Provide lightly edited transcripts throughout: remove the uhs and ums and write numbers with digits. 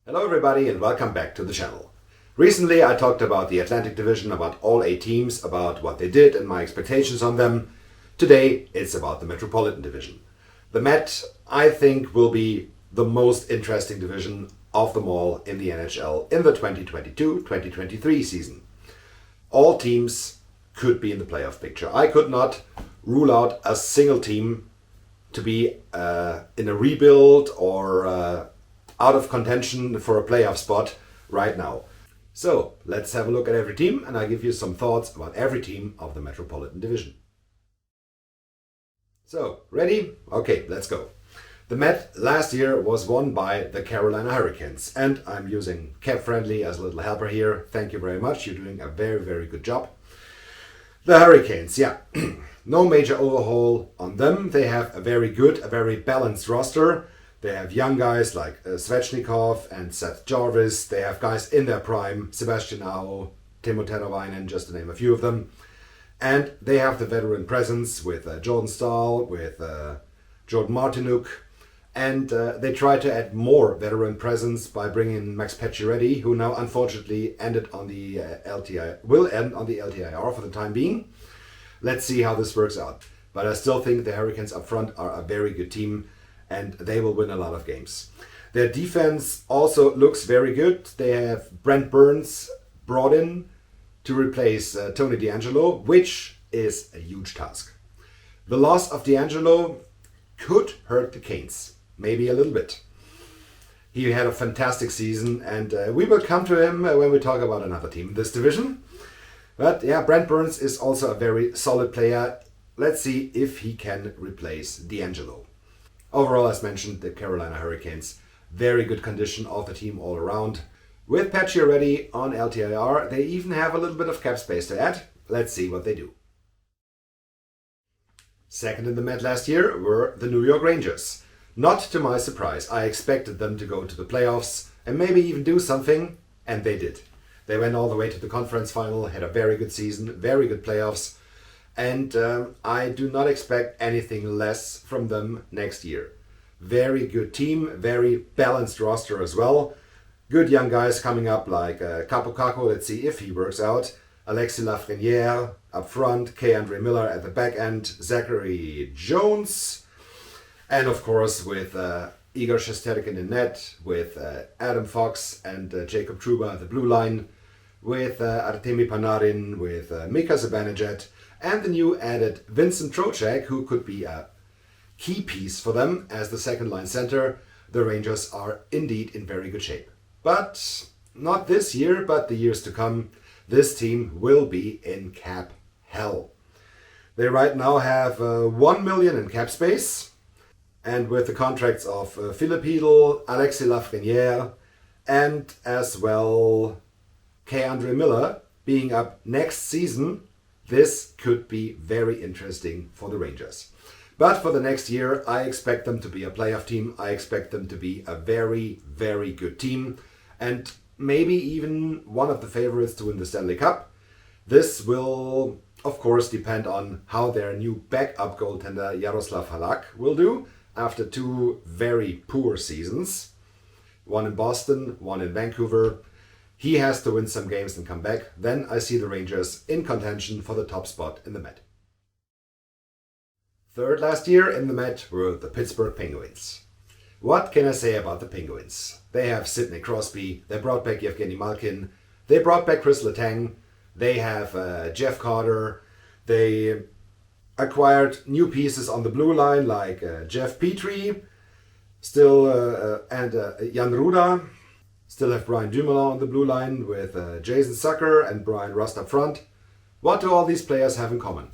Hello everybody and welcome back to the channel. Recently I talked about the Atlantic Division, about all 8 teams, about what they did and my expectations on them. Today it's about the Metropolitan Division. The Met, I think, will be the most interesting division of them all in the NHL in the 2022-2023 season. All teams could be in the playoff picture. I could not rule out a single team to be in a rebuild or out of contention for a playoff spot right now. So let's have a look at every team and I'll give you some thoughts about every team of the Metropolitan Division. So, ready? Okay, let's go. The Met last year was won by the Carolina Hurricanes, and I'm using Cap Friendly as a little helper here. Thank you very much. You're doing a very, very good job. The Hurricanes, yeah. No major overhaul on them. They have a very good, a very balanced roster. They have young guys like Svechnikov and Seth Jarvis. They have guys in their prime, Sebastian Aho, Timo Teravainen, just to name a few of them. And they have the veteran presence with Jordan Staal, with Jordan Martinook. And they try to add more veteran presence by bringing in Max Pacioretty, who now unfortunately ended on the will end on the LTIR for the time being. Let's see how this works out. But I still think the Hurricanes up front are a very good team and they will win a lot of games. Their defense also looks very good. They have Brent Burns brought in to replace Tony DeAngelo, which is a huge task. The loss of DeAngelo could hurt the Canes, maybe a little bit. He had a fantastic season, and we will come to him when we talk about another team in this division. But yeah, Brent Burns is also a very solid player. Let's see if he can replace DeAngelo. Overall, as mentioned, the Carolina Hurricanes, very good condition of the team all around. With Pacioretty on LTIR, they even have a little bit of cap space to add. Let's see what they do. Second in the Met last year were the New York Rangers. Not to my surprise, I expected them to go to the playoffs and maybe even do something, and they did. They went all the way to the conference final, had a very good season, very good playoffs, and I do not expect anything less from them next year. Very good team, very balanced roster as well. Good young guys coming up like Capo Caco, let's see if he works out. Alexis Lafreniere up front, K-Andre Miller at the back end, Zachary Jones. And of course with Igor Shesterkin in net, with Adam Fox and Jacob Trouba at the blue line, with Artemi Panarin, with Mika Zibanejad, and the new added Vincent Trocheck, who could be a key piece for them as the second line center. The Rangers are indeed in very good shape. But not this year, but the years to come, this team will be in cap hell. They right now have 1 million in cap space, and with the contracts of Philippe Hedl, Alexis Lafreniere, and as well K-Andre Miller being up next season, this could be very interesting for the Rangers. But for the next year, I expect them to be a playoff team. I expect them to be a very, very good team. And maybe even one of the favorites to win the Stanley Cup. This will, of course, depend on how their new backup goaltender Jaroslav Halak will do after 2 very poor seasons. One in Boston, one in Vancouver. He has to win some games and come back. Then I see the Rangers in contention for the top spot in the Met. Third last year in the Met were the Pittsburgh Penguins. What can I say about the Penguins? They have Sidney Crosby, they brought back Evgeny Malkin, they brought back Chris Letang, they have Jeff Carter, they acquired new pieces on the blue line like Jeff Petrie, and Jan Ruda, still have Brian Dumoulin on the blue line with Jason Zucker and Brian Rust up front. What do all these players have in common?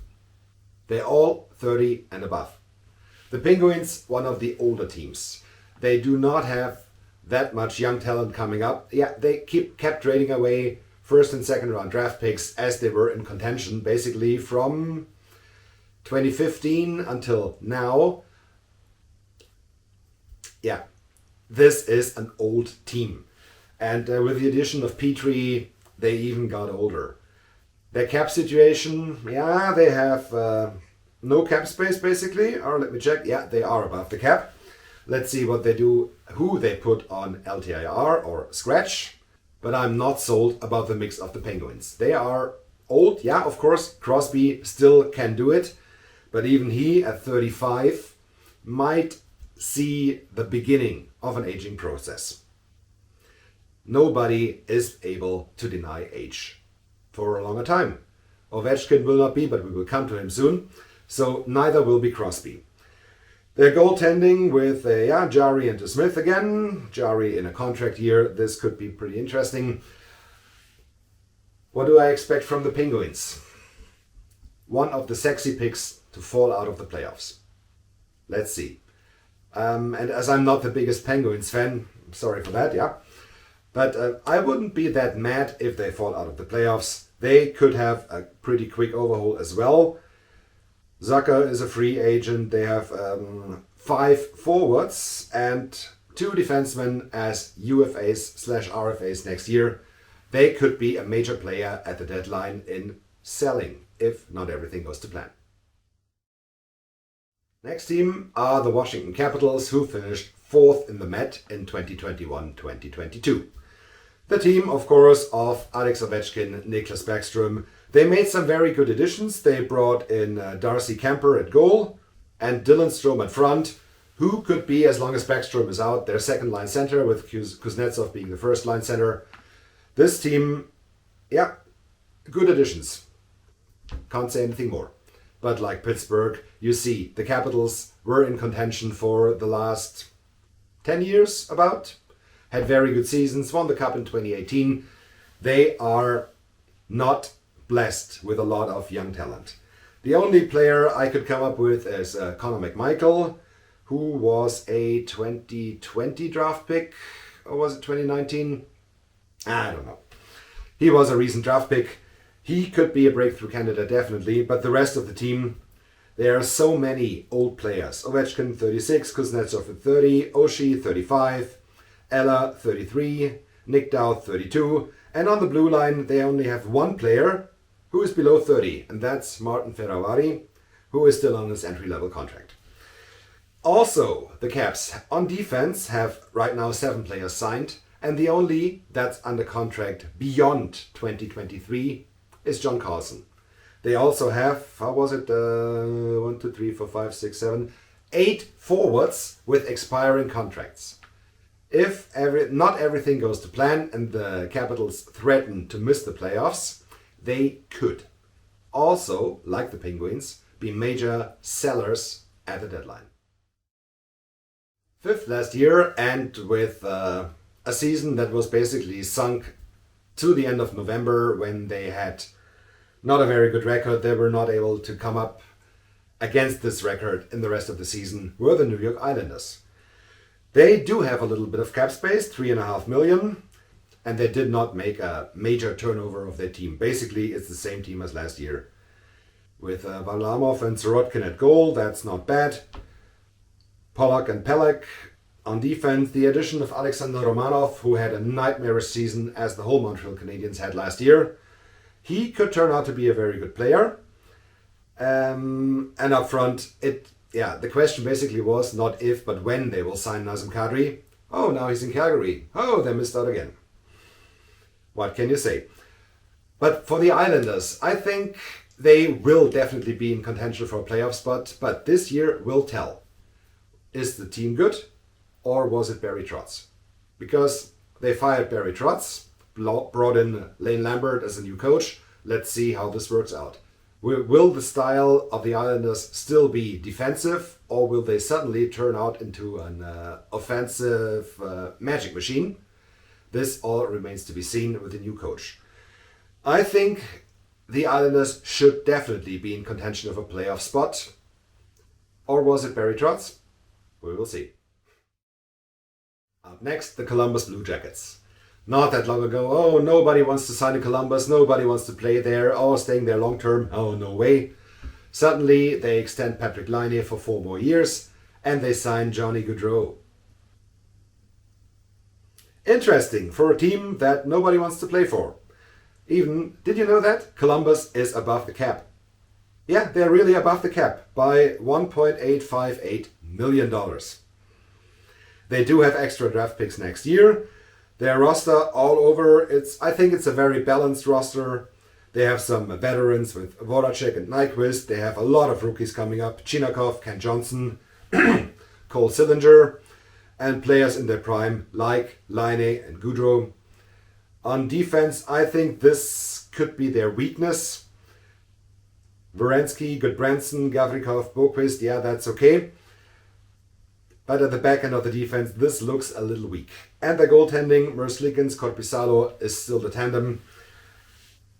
They're all 30 and above. The Penguins, one of the older teams. They do not have that much young talent coming up. Yeah, they kept trading away first and second round draft picks as they were in contention basically from 2015 until now. Yeah, this is an old team. And with the addition of Petrie, they even got older. Their cap situation, yeah, they have no cap space basically. Or let me check. Yeah, they are above the cap. Let's see what they do, who they put on LTIR or scratch. But I'm not sold about the mix of the Penguins. They are old, yeah, of course. Crosby still can do it. But even he, at 35, might see the beginning of an aging process. Nobody is able to deny age for a longer time. Ovechkin will not be, but we will come to him soon. So neither will be Crosby. Their goaltending with Jarry and Smith again. Jarry in a contract year. This could be pretty interesting. What do I expect from the Penguins? One of the sexy picks to fall out of the playoffs. Let's see. And as I'm not the biggest Penguins fan, sorry for that, yeah. But I wouldn't be that mad if they fall out of the playoffs. They could have a pretty quick overhaul as well. Zucker is a free agent. They have 5 forwards and 2 defensemen as UFAs/RFAs next year. They could be a major player at the deadline in selling, if not everything goes to plan. Next team are the Washington Capitals, who finished 4th in the Met in 2021-2022. The team, of course, of Alex Ovechkin, Niklas Backstrom. They made some very good additions. They brought in Darcy Kemper at goal and Dylan Strome at front, who could be, as long as Backstrom is out, their second-line center, with Kuznetsov being the first-line center. This team, yeah, good additions. Can't say anything more. But like Pittsburgh, you see, the Capitals were in contention for the last 10 years, about. Had very good seasons, won the Cup in 2018. They are not blessed with a lot of young talent. The only player I could come up with is Connor McMichael, who was a 2020 draft pick, or was it 2019? I don't know. He was a recent draft pick. He could be a breakthrough candidate, definitely, but the rest of the team, there are so many old players. Ovechkin, 36, Kuznetsov at 30, Oshie, 35, Ella, 33, Nick Dowd, 32, and on the blue line they only have one player who is below 30, and that's Martin Ferravari, who is still on his entry-level contract. Also, the Caps on defense have right now 7 players signed, and the only that's under contract beyond 2023 is John Carlson. They also have, 8 forwards with expiring contracts. If not everything goes to plan and the Capitals threaten to miss the playoffs, they could also, like the Penguins, be major sellers at the deadline. 5th last year, and with a season that was basically sunk to the end of November, when they had not a very good record. They were not able to come up against this record in the rest of the season, were the New York Islanders. They do have a little bit of cap space, $3.5 million, and they did not make a major turnover of their team. Basically, it's the same team as last year. With Varlamov and Sorokin at goal, that's not bad. Pollock and Pelech on defense. The addition of Alexander Romanov, who had a nightmarish season as the whole Montreal Canadiens had last year. He could turn out to be a very good player. And up front, the question basically was not if, but when they will sign Nazem Kadri. Oh, now he's in Calgary. Oh, they missed out again. What can you say? But for the Islanders, I think they will definitely be in contention for a playoff spot, but this year will tell. Is the team good, or was it Barry Trotz? Because they fired Barry Trotz, brought in Lane Lambert as a new coach. Let's see how this works out. Will the style of the Islanders still be defensive, or will they suddenly turn out into an offensive magic machine? This all remains to be seen with the new coach. I think the Islanders should definitely be in contention of a playoff spot. Or was it Barry Trotz? We will see. Up next, the Columbus Blue Jackets. Not that long ago, oh, nobody wants to sign in Columbus, nobody wants to play there, oh, staying there long term, oh, no way. Suddenly, they extend Patrick Laine for 4 more years, and they sign Johnny Gaudreau. Interesting, for a team that nobody wants to play for. Even, did you know that? Columbus is above the cap. Yeah, they're really above the cap by $1.858 million. They do have extra draft picks next year. Their roster all over, I think it's a very balanced roster. They have some veterans with Voracek and Nyquist. They have a lot of rookies coming up. Chinakov, Ken Johnson, Cole Sillinger, and players in their prime like Line and Goudreau. On defense, I think this could be their weakness. Werenski, Goodbranson, Gavrikov, Boquist, yeah, that's okay. But at the back end of the defense, this looks a little weak. And the goaltending, Merzlikins, Korpisalo is still the tandem.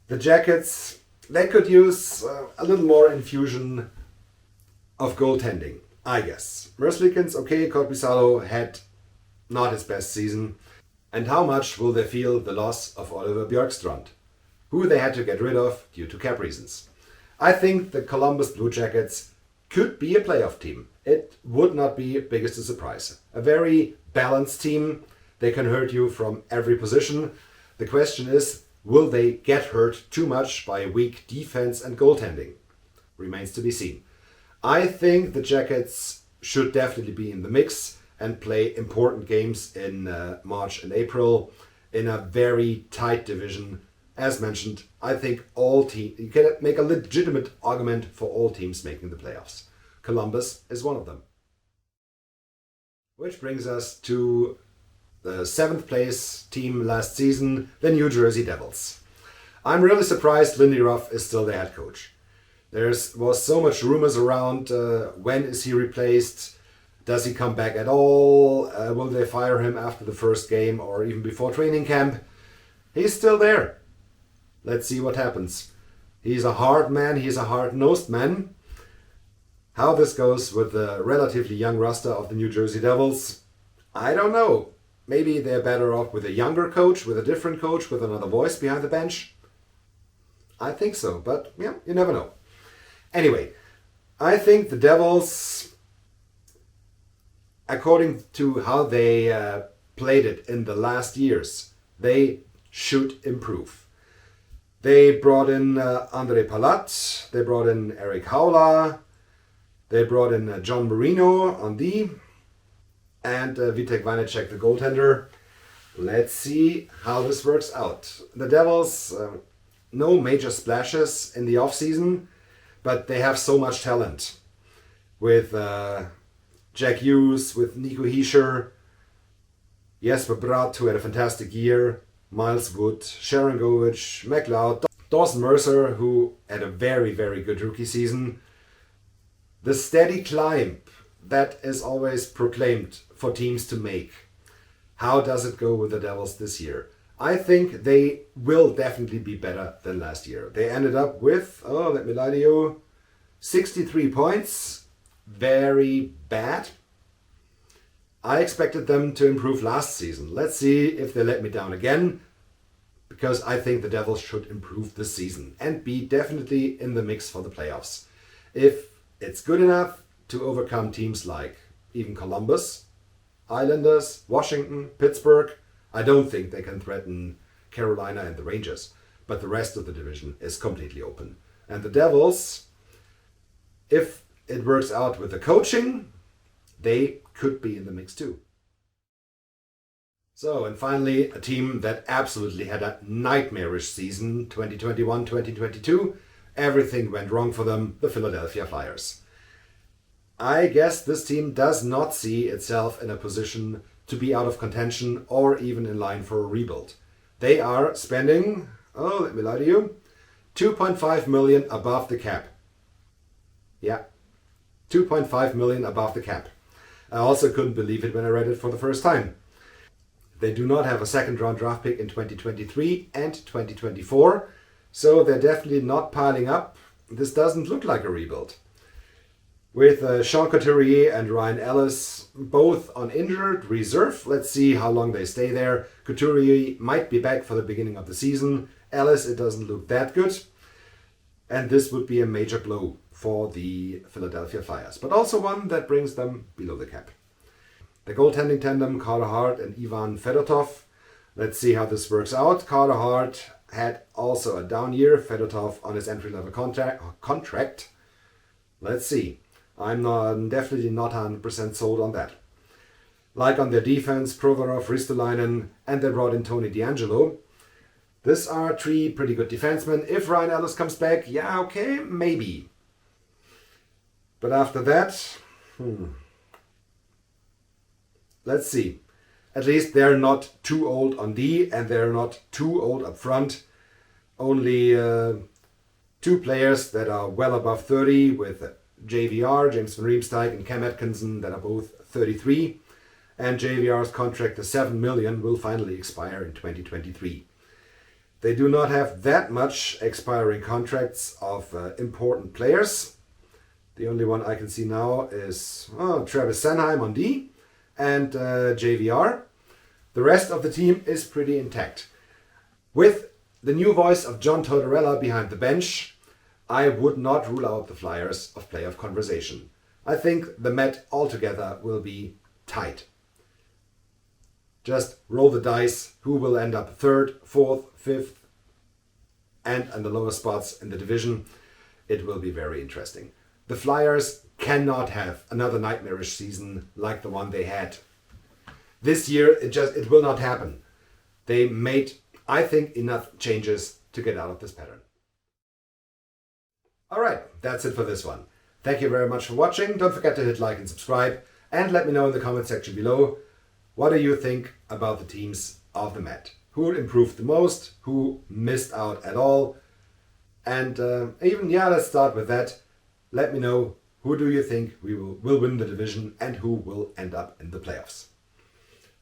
The Jackets, they could use a little more infusion of goaltending, I guess. Merzlikins, okay, Korpisalo had not his best season. And how much will they feel the loss of Oliver Bjorkstrand, who they had to get rid of due to cap reasons? I think the Columbus Blue Jackets could be a playoff team. It would not be biggest a surprise. A very balanced team. They can hurt you from every position. The question is, will they get hurt too much by weak defense and goaltending? Remains to be seen. I think the Jackets should definitely be in the mix and play important games in March and April in a very tight division. As mentioned, I think you can make a legitimate argument for all teams making the playoffs. Columbus is one of them. Which brings us to the 7th place team last season, the New Jersey Devils. I'm really surprised Lindy Ruff is still the head coach. There was so much rumors around, when is he replaced? Does he come back at all? Will they fire him after the first game or even before training camp? He's still there. Let's see what happens. He's a hard man, he's a hard-nosed man. How this goes with the relatively young roster of the New Jersey Devils, I don't know. Maybe they're better off with a younger coach, with a different coach, with another voice behind the bench. I think so, but yeah, you never know. Anyway, I think the Devils, according to how they played it in the last years, they should improve. They brought in André Palat, they brought in Eric Haula, they brought in John Marino on D, and Vitek Vanecek, the goaltender. Let's see how this works out. The Devils, no major splashes in the offseason, but they have so much talent. With Jack Hughes, with Nico Hischier, Jesper Bratt, who had a fantastic year, Miles Wood, Sharon Govich, McLeod, Dawson Mercer, who had a very, very good rookie season. The steady climb that is always proclaimed for teams to make. How does it go with the Devils this year? I think they will definitely be better than last year. They ended up with, let me lie to you, 63 points. Very bad. I expected them to improve last season. Let's see if they let me down again, because I think the Devils should improve this season and be definitely in the mix for the playoffs. If it's good enough to overcome teams like even Columbus, Islanders, Washington, Pittsburgh, I don't think they can threaten Carolina and the Rangers. But the rest of the division is completely open. And the Devils, if it works out with the coaching, they could be in the mix too. So, and finally, a team that absolutely had a nightmarish season, 2021-2022. Everything went wrong for them, the Philadelphia Flyers. I guess this team does not see itself in a position to be out of contention or even in line for a rebuild. They are spending, let me lie to you, $2.5 million above the cap. Yeah, $2.5 million above the cap. I also couldn't believe it when I read it for the first time. They do not have a second round draft pick in 2023 and 2024, so they're definitely not piling up. This doesn't look like a rebuild. With Sean Couturier and Ryan Ellis both on injured reserve, let's see how long they stay there. Couturier might be back for the beginning of the season. Ellis, it doesn't look that good. And this would be a major blow for the Philadelphia Flyers, but also one that brings them below the cap. The goaltending tandem, Carter Hart and Ivan Fedotov. Let's see how this works out. Carter Hart had also a down year. Fedotov on his entry-level contract. Let's see. I'm definitely not 100% sold on that. Like on their defense, Provorov, Ristolainen, and they brought in Tony DeAngelo. These are three pretty good defensemen. If Ryan Ellis comes back, yeah, okay, maybe. But after that, let's see. At least they're not too old on D, and they're not too old up front. Only two players that are well above 30 with JVR, James Van Riemsdyk, and Cam Atkinson that are both 33. And JVR's contract, the $7 million, will finally expire in 2023. They do not have that much expiring contracts of important players. The only one I can see now is Travis Sanheim on D and JVR. The rest of the team is pretty intact. With the new voice of John Tortorella behind the bench, I would not rule out the Flyers of playoff conversation. I think the Met altogether will be tight. Just roll the dice who will end up third, fourth, fifth, and in the lower spots in the division. It will be very interesting. The Flyers cannot have another nightmarish season like the one they had. This year, it will not happen. They made, I think, enough changes to get out of this pattern. Alright, that's it for this one. Thank you very much for watching. Don't forget to hit like and subscribe. And let me know in the comment section below, what do you think about the teams of the Met? Who improved the most? Who missed out at all? And let's start with that. Let me know, who do you think will win the division and who will end up in the playoffs?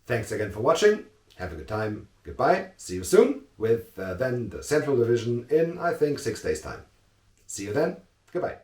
Thanks again for watching. Have a good time. Goodbye. See you soon with then the Central Division in, I think, 6 days' time. See you then. Goodbye.